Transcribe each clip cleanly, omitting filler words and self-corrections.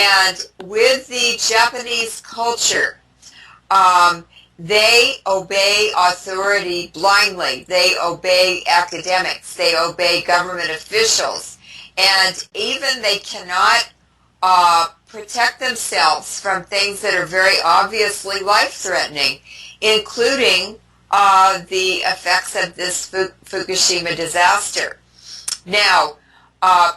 And with the Japanese culture, they obey authority blindly. They obey academics. They obey government officials. And even they cannot protect themselves from things that are very obviously life-threatening, including the effects of this Fukushima disaster. Now,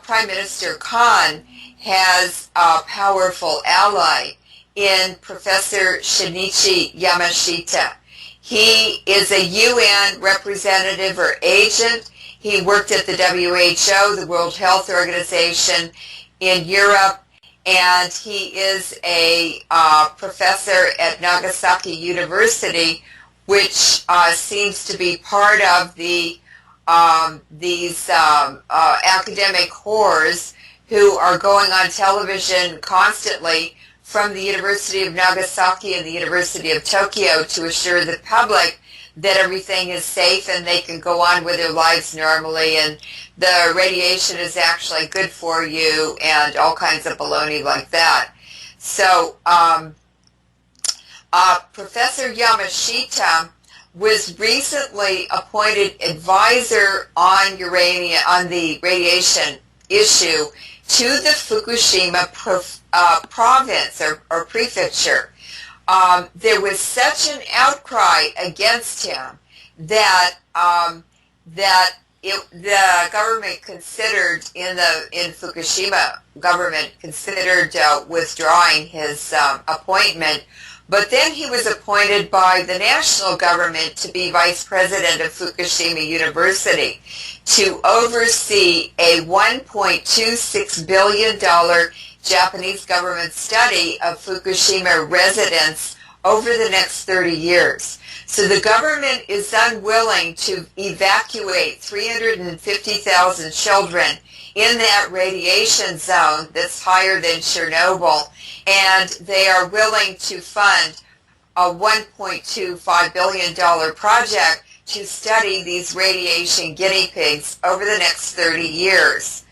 Prime Minister Khan has a powerful ally in Professor Shinichi Yamashita. He is a UN representative or agent. He worked at the WHO, the World Health Organization, in Europe, and he is a professor at Nagasaki University, which seems to be part of the these academic whores who are going on television constantly from the University of Nagasaki and the University of Tokyo to assure the public that everything is safe and they can go on with their lives normally and the radiation is actually good for you and all kinds of baloney like that. So Professor Yamashita was recently appointed advisor on the radiation issue to the Fukushima province or prefecture. There was such an outcry against him that the government considered in Fukushima government considered withdrawing his appointment. But then he was appointed by the national government to be vice president of Fukushima University to oversee a $1.26 billion Japanese government study of Fukushima residents over the next 30 years. So the government is unwilling to evacuate 350,000 children in that radiation zone that's higher than Chernobyl, and they are willing to fund a $1.25 billion project to study these radiation guinea pigs over the next 30 years.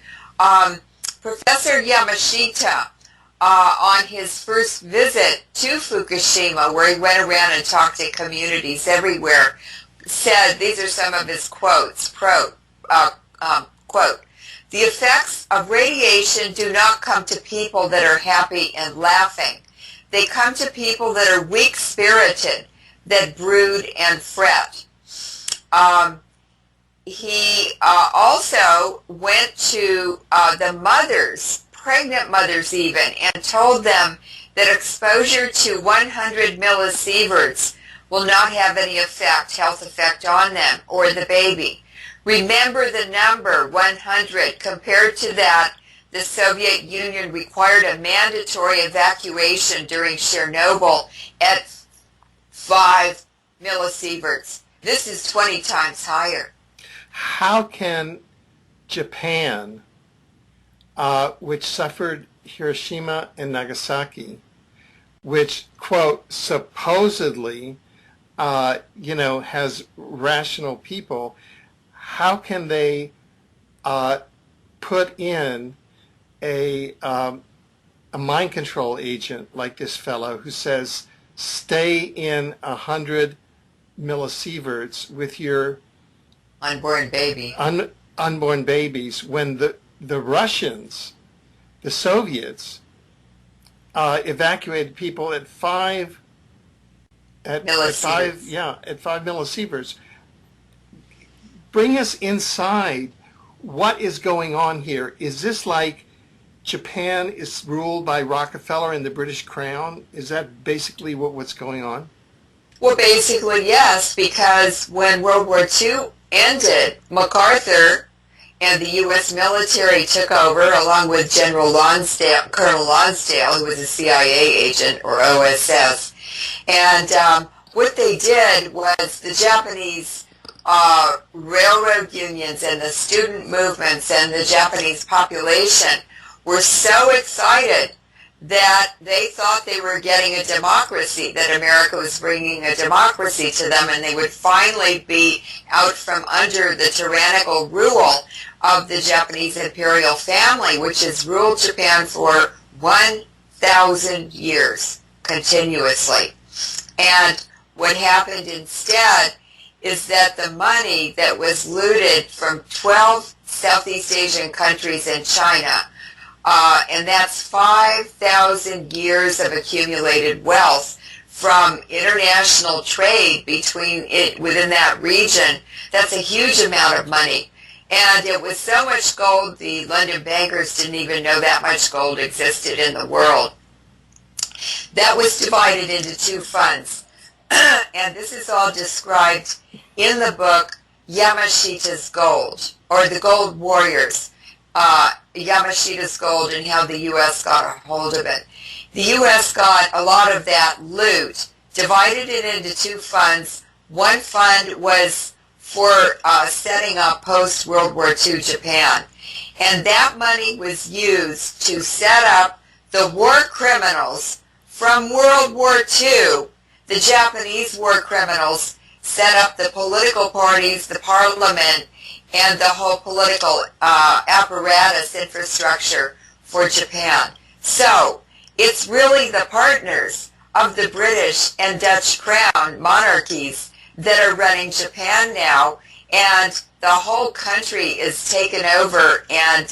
Professor Yamashita, on his first visit to Fukushima, where he went around and talked to communities everywhere, said, these are some of his quotes, quote, "The effects of radiation do not come to people that are happy and laughing. They come to people that are weak-spirited, that brood and fret." He also went to the mothers, pregnant mothers even, and told them that exposure to 100 millisieverts will not have any health effect on them or the baby. Remember the number 100. Compared to that, the Soviet Union required a mandatory evacuation during Chernobyl at 5 millisieverts. This is 20 times higher. How can Japan, which suffered Hiroshima and Nagasaki, which, quote, supposedly, has rational people, how can they put in a mind control agent like this fellow who says, stay in 100 millisieverts with your unborn baby, unborn babies, when the Russians, the Soviets, evacuated people at 5 millisieverts. Bring us inside. What is going on here? Is this like Japan is ruled by Rockefeller and the British Crown? Is that basically what's going on? Well, basically, yes, because when World War II ended, MacArthur and the U.S. military took over along with Colonel Lonsdale, who was a CIA agent, or OSS. And what they did was the Japanese railroad unions and the student movements and the Japanese population were so excited that they thought they were getting a democracy, that America was bringing a democracy to them, and they would finally be out from under the tyrannical rule of the Japanese imperial family, which has ruled Japan for 5,000 years continuously. And what happened instead is that the money that was looted from 12 Southeast Asian countries and China, and that's 5,000 years of accumulated wealth from international trade between it within that region. That's a huge amount of money. And it was so much gold, the London bankers didn't even know that much gold existed in the world. That was divided into two funds. And this is all described in the book Yamashita's Gold, or the Gold Warriors, Yamashita's Gold and how the U.S. got a hold of it. The U.S. got a lot of that loot, divided it into two funds. One fund was for setting up post-World War II Japan. And that money was used to set up the war criminals from World War II. The Japanese war criminals set up the political parties, the parliament, and the whole political apparatus infrastructure for Japan. So it's really the partners of the British and Dutch Crown monarchies that are running Japan now, and the whole country is taken over and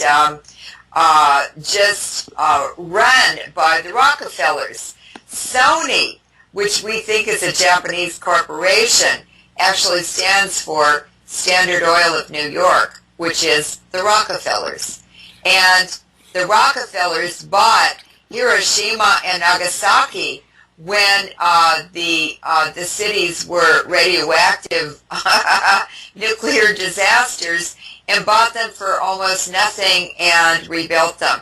just run by the Rockefellers. Sony, which we think is a Japanese corporation, actually stands for Standard Oil of New York, which is the Rockefellers. And the Rockefellers bought Hiroshima and Nagasaki when the cities were radioactive nuclear disasters, and bought them for almost nothing and rebuilt them.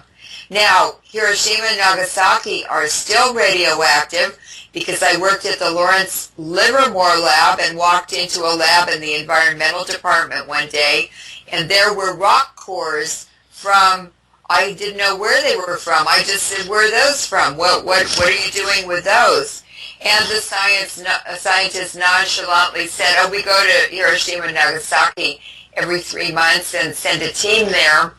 Now, Hiroshima and Nagasaki are still radioactive, because I worked at the Lawrence Livermore lab and walked into a lab in the environmental department one day, and there were rock cores from, I didn't know where they were from. I just said, where are those from? What are you doing with those? And the scientist nonchalantly said, oh, we go to Hiroshima and Nagasaki every 3 months and send a team there,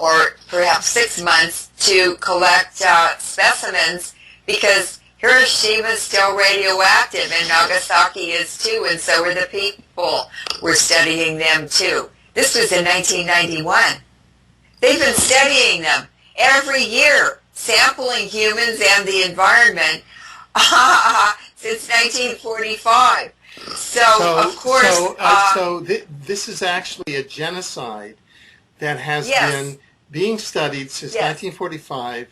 or perhaps 6 months, to collect specimens, because Hiroshima is still radioactive and Nagasaki is too, and so are the people. We're studying them too. This was in 1991. They've been studying them every year, sampling humans and the environment since 1945. Of course... This is actually a genocide that has yes. been being studied since yes. 1945.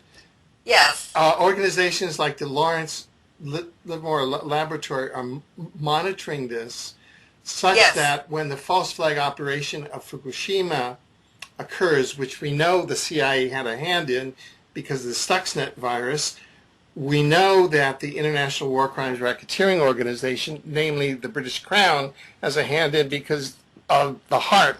Yes. Organizations like the Lawrence Livermore Laboratory are monitoring this, such yes. that when the false flag operation of Fukushima occurs, which we know the CIA had a hand in because of the Stuxnet virus, we know that the International War Crimes Racketeering Organization, namely the British Crown, has a hand in because of the HARP.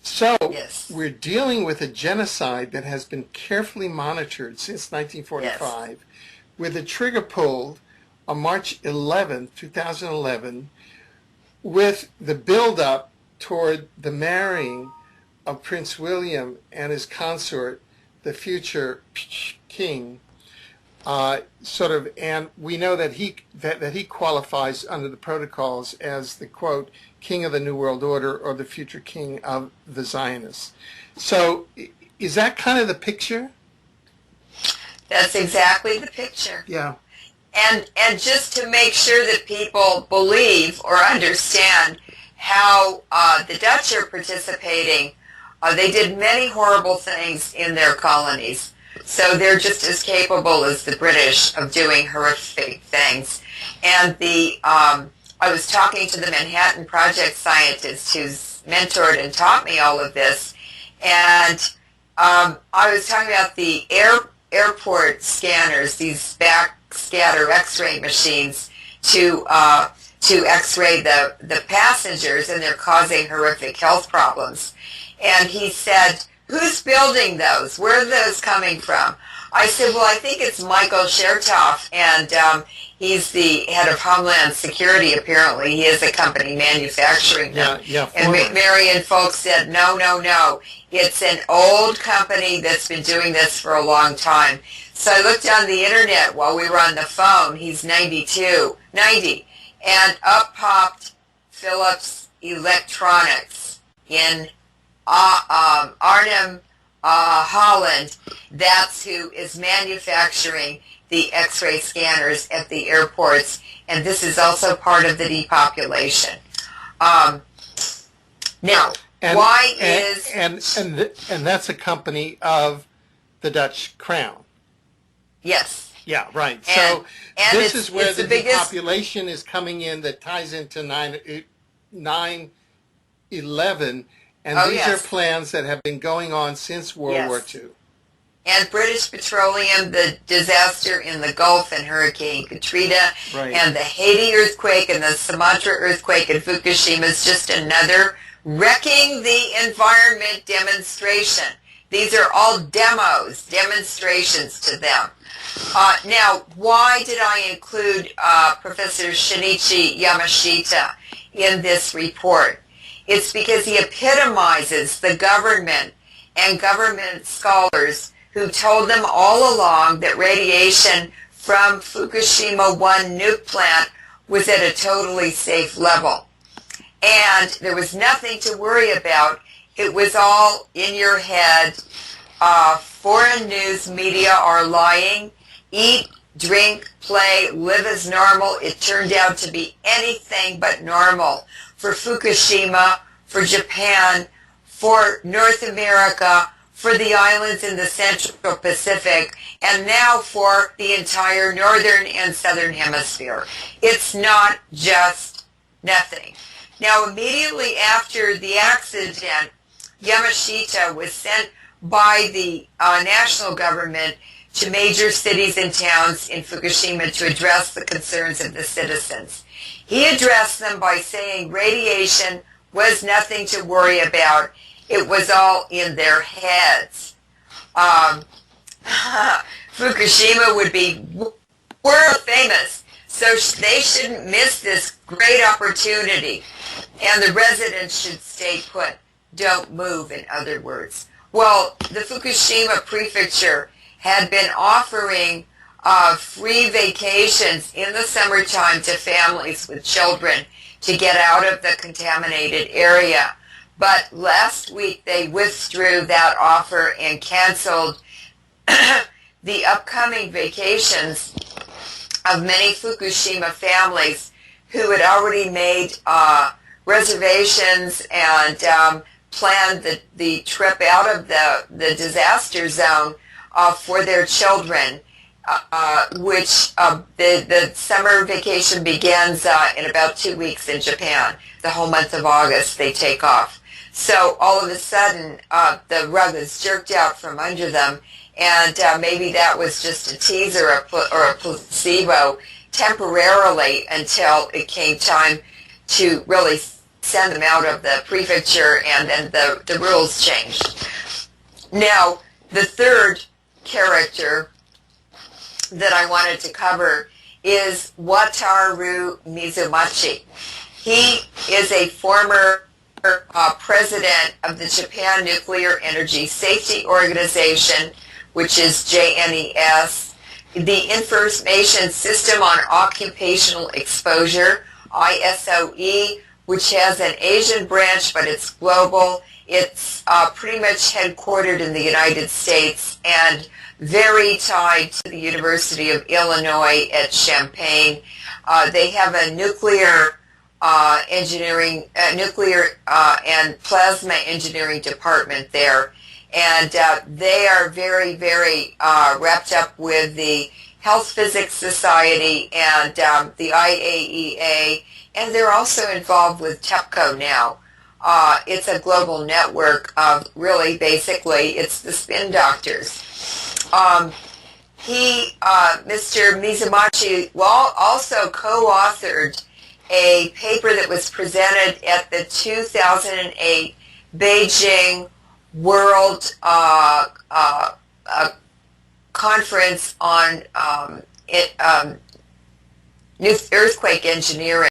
So yes. we're dealing with a genocide that has been carefully monitored since 1945, yes. with a trigger pulled on March 11, 2011, with the build-up toward the marrying of Prince William and his consort, the future king, and we know that he qualifies under the protocols as the, quote, king of the New World Order, or the future king of the Zionists. So is that kind of the picture? That's exactly the picture. Yeah. And just to make sure that people believe or understand how the Dutch are participating, they did many horrible things in their colonies. So they're just as capable as the British of doing horrific things. And I was talking to the Manhattan Project scientist who's mentored and taught me all of this, and I was talking about the airport scanners, these backscatter X-ray machines to X-ray the passengers, and they're causing horrific health problems. And he said, who's building those? Where are those coming from? I said, well, I think it's Michael Chertoff, and he's the head of Homeland Security, apparently. He is a company manufacturing them. Yeah, and Marion folks said, no. It's an old company that's been doing this for a long time. So I looked on the internet while we were on the phone. He's 90, and up popped Philips Electronics in Arnhem, Holland. That's who is manufacturing the X-ray scanners at the airports, and this is also part of the depopulation. Now, and that's a company of the Dutch crown. Yes. Yeah, right. And, so and this is where the biggest depopulation is coming in that ties into 9/11, and these are plans that have been going on since World War II. And British Petroleum, the disaster in the Gulf and Hurricane Katrina, and the Haiti earthquake and the Sumatra earthquake and Fukushima is just another wrecking the environment demonstration. These are all demonstrations to them. Now, why did I include Professor Shinichi Yamashita in this report? It's because he epitomizes the government and government scholars who told them all along that radiation from Fukushima 1 nuke plant was at a totally safe level. And there was nothing to worry about. It was all in your head. Foreign news media are lying. Eat, drink, play, live as normal. It turned out to be anything but normal for Fukushima, for Japan, for North America, for the islands in the Central Pacific, and now for the entire Northern and Southern Hemisphere. It's not just nothing. Now, immediately after the accident, Yamashita was sent by the national government to major cities and towns in Fukushima to address the concerns of the citizens. He addressed them by saying radiation was nothing to worry about. It was all in their heads. Fukushima would be world famous, so they shouldn't miss this great opportunity. And the residents should stay put. Don't move, in other words. Well, the Fukushima prefecture had been offering free vacations in the summertime to families with children to get out of the contaminated area. But last week they withdrew that offer and canceled the upcoming vacations of many Fukushima families who had already made reservations and planned the trip out of the disaster zone for their children, which the summer vacation begins in about 2 weeks in Japan. The whole month of August they take off. So all of a sudden the rug is jerked out from under them, and maybe that was just a teaser or a placebo temporarily until it came time to really send them out of the prefecture, and then the rules changed. Now, the third character that I wanted to cover is Wataru Mizumachi. He is a former president of the Japan Nuclear Energy Safety Organization, which is JNES, the Information System on Occupational Exposure, ISOE, which has an Asian branch, but it's global. It's pretty much headquartered in the United States and very tied to the University of Illinois at Champaign. They have a nuclear engineering, and plasma engineering department there, and they are very, very wrapped up with the Health Physics Society and the IAEA, and they're also involved with TEPCO now. It's a global network of really, basically, it's the spin doctors. Mr. Mizumachi, also co-authored a paper that was presented at the 2008 Beijing World Conference on earthquake engineering.